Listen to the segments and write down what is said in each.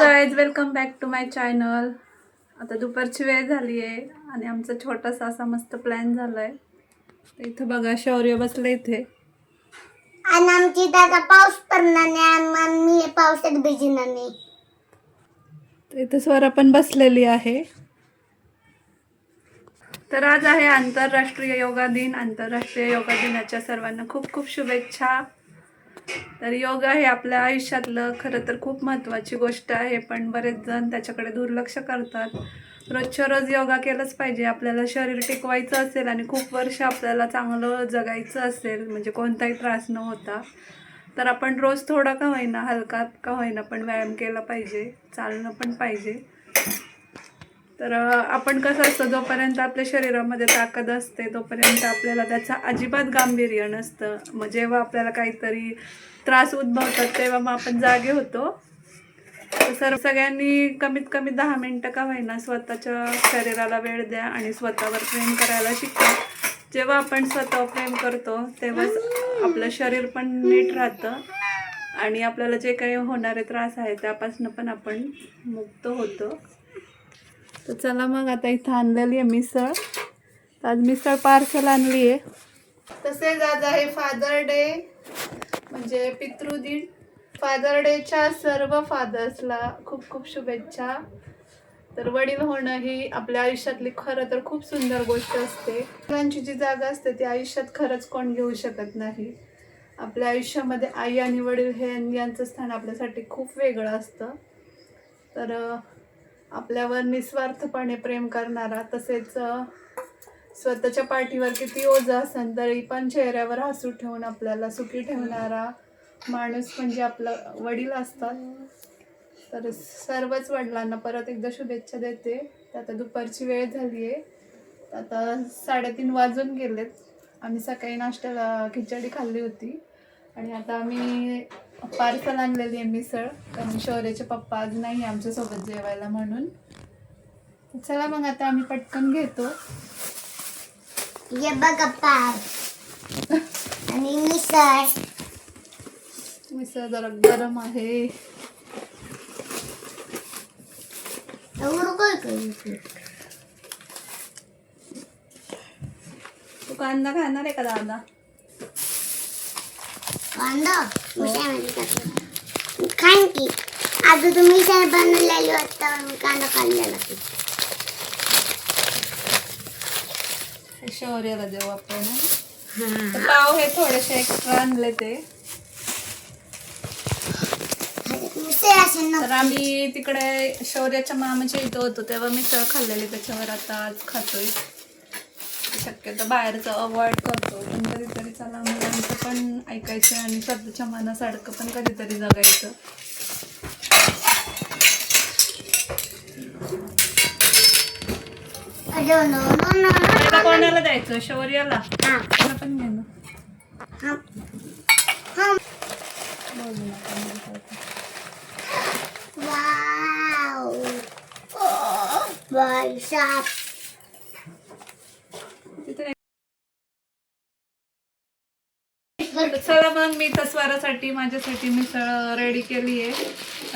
Guys, welcome back to my channel. आता दुपारची वेळ झाली आहे आणि आमचा छोटासा असा मस्त प्लॅन झालाय. तर इथं बघा, शौर्य बसले इथे आणि आमची दादा पाऊस पडणार नाही आणि मी पावसात भिजणार नाही. तर इथं स्वरा पण बसलेली आहे. तर आज आहे आंतरराष्ट्रीय योगा दिन. आंतरराष्ट्रीय योगा दिनाच्या सर्वांना खूप खूप शुभेच्छा. तर योगा हे आपल्या आयुष्यातलं खरं तर खूप महत्त्वाची गोष्ट आहे, पण बरेच जण त्याच्याकडे दुर्लक्ष करतात. रोजच्या रोज योगा केलंच पाहिजे. आपल्याला शरीर टिकवायचं असेल आणि खूप वर्ष आपल्याला चांगलं जगायचं असेल, म्हणजे कोणताही त्रास न होता, तर आपण रोज थोडा का होईना, हलका का होईना, पण व्यायाम केला पाहिजे, चालणं पण पाहिजे. तर आपण कसं असतं, जोपर्यंत आपल्या शरीरामध्ये ताकद असते तोपर्यंत आपल्याला त्याचा अजिबात गांभीर्य नसतं. मग जेव्हा आपल्याला काहीतरी त्रास उद्भवतात तेव्हा मग आपण जागे होतो. तर सगळ्यांनी कमीत कमी 10 मिनिटं का होईना स्वतःच्या शरीराला वेळ द्या आणि स्वतःवर प्रेम करायला शिका. जेव्हा आपण स्वतःवर प्रेम करतो तेव्हाच आपलं शरीर पण नीट राहतं आणि आपल्याला जे काही होणारे त्रास आहे त्यापासून पण आपण मुक्त होतो. तर चला मग, आता इथं आणलेली आहे मिसळ. आज मिसळ पार्सल आणली आहे. तसेच आज आहे फादर डे, म्हणजे पितृदिन. फादर डेच्या सर्व फादर्सला खूप खूप शुभेच्छा. तर वडील होणं ही आपल्या आयुष्यातली खरं तर खूप सुंदर गोष्ट असते. मुलांची जी जागा असते ती आयुष्यात खरंच कोण घेऊ शकत नाही. आपल्या आयुष्यामध्ये आई आणि वडील हे यांचं स्थान आपल्यासाठी खूप वेगळं असतं. तर आपल्यावर निस्वार्थपणे प्रेम करणारा, तसेच स्वतःच्या पाठीवर किती ओझं असेल तरी पण चेहऱ्यावर हसू ठेवून आपल्याला सुखी ठेवणारा माणूस म्हणजे आपलं वडील असतात. तर सर्वच वडिलांना परत एकदा शुभेच्छा देते. आता दुपारची वेळ झाली आहे, आता 3:30 वाजून गेलेत. आम्ही सकाळी नाश्त्याला खिचडी खाल्ली होती आणि आता आम्ही पार्सल आणलेली आहे मिसळ, कारण शौर्याचे पप्पा आज नाही आमच्यासोबत जेवायला म्हणून. चला मग, आता आम्ही पटकन घेतो. ये बघा पाय आणि मिसळ. मिसळ जरा गरम आहे. एवढं काय करायचं? तू कांदा खाणार आहे का दादा? कांदा खाईन की. आता तुम्ही मिसळ बनवलेली वाटतं, मी कांदा खाल्लेला की. शौर्याला देऊ आपण. पाव हे थोडेसे एक्स्ट्रा आणले ते. तर आम्ही तिकडे शौर्याच्या मामाच्या इथं होतो तेव्हा मिसळ खाल्लेली, त्याच्यावर आता आज खातोय. शक्यतो बाहेरचं अवॉइड करतो, पण कधीतरी चला मुलांचं पण ऐकायचं आणि स्वतःच्या मनासारखं पण कधीतरी जगायचं. कोणाला द्यायचं? शौर्याला. मला पण घे ना. चला मग, मी तस्वारासाठी माझ्यासाठी मिसळ रेडी केली आहे.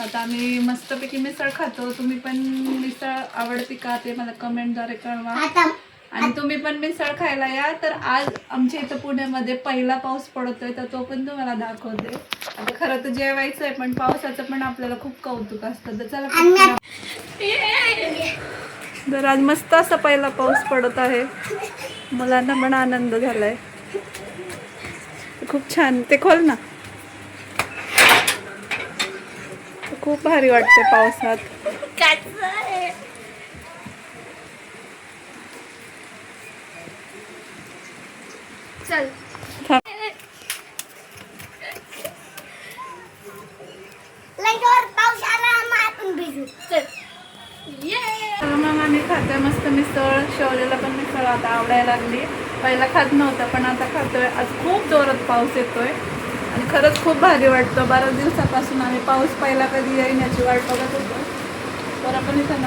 आता आम्ही मस्तपैकी मिसळ खातो. तुम्ही पण मिसळ आवडते का ते मला कमेंटद्वारे कळवा आणि तुम्ही पण मिसळ खायला या. तर आज आमच्या इथं पुण्यामध्ये पहिला पाऊस पडतोय, तर तो पण तुम्हाला दाखवते. आता खरं तर जेवायचं आहे, पण पावसाचं पण आपल्याला खूप कौतुक असतं. तर चला, तर आज मस्त असा पहिला पाऊस पडत आहे. मुलांना पण आनंद झालाय. खूप छान. ते खोल ना. खूप भारी वाटते पावसात. चल पाऊस आला, आपण भिजू. चल मग आम्ही खातोय मस्त मिसळ. शौर्याला पण मिसळ आता आवडायला लागली. पहिला खात नव्हता पण आता खातोय. आज खूप जोरात पाऊस येतोय आणि खरंच खूप भारी वाटतं. बऱ्याच दिवसापासून आम्ही पाऊस पहिला कधी येईन याची वाट बघत होतो. तर आपण इथं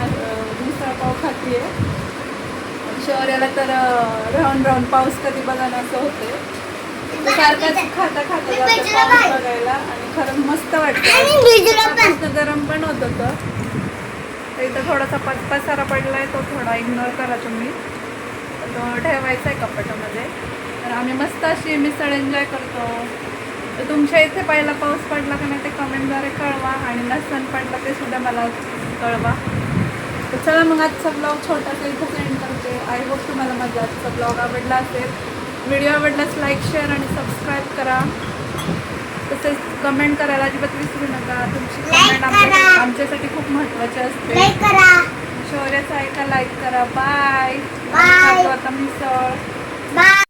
मिसळ पाव खातीये. शौर्याला तर राहून राहून पाऊस कधी बघा असं होते. सारखंच खाता खाता जातं पाऊस बघायला आणि खरंच मस्त वाटतं. आणि भिजलं पण. मस्त गरम पण होत होतं. तर इथं थोडासा पसारा पडलाय, तो थोडा इग्नोर करा तुम्ही. तो ठेवायचा आहे कपाटामध्ये. तर आम्ही मस्त अशी मिसळ एन्जॉय करतो. तर तुमच्या इथे पहिला पाऊस पडला का नाही ते कमेंटद्वारे कळवा आणि नसन पडला ते सुद्धा मला कळवा. तर चला मग आजचा ब्लॉग छोटासा इथं सेंड करते. आय होप तुम्हाला माझा आजचा ब्लॉग आवडला असेल. व्हिडिओ आवडल्यास लाईक शेअर आणि सबस्क्राईब करा. तसेच कमेंट करायला अजिबात विसरू नका. तुमची कमेंट आमच्यासाठी खूप महत्त्वाची असते. लाईक करा. शौर्याचं ऐका, लाईक करा. बाय. Bye. आता मिसळ. बाय.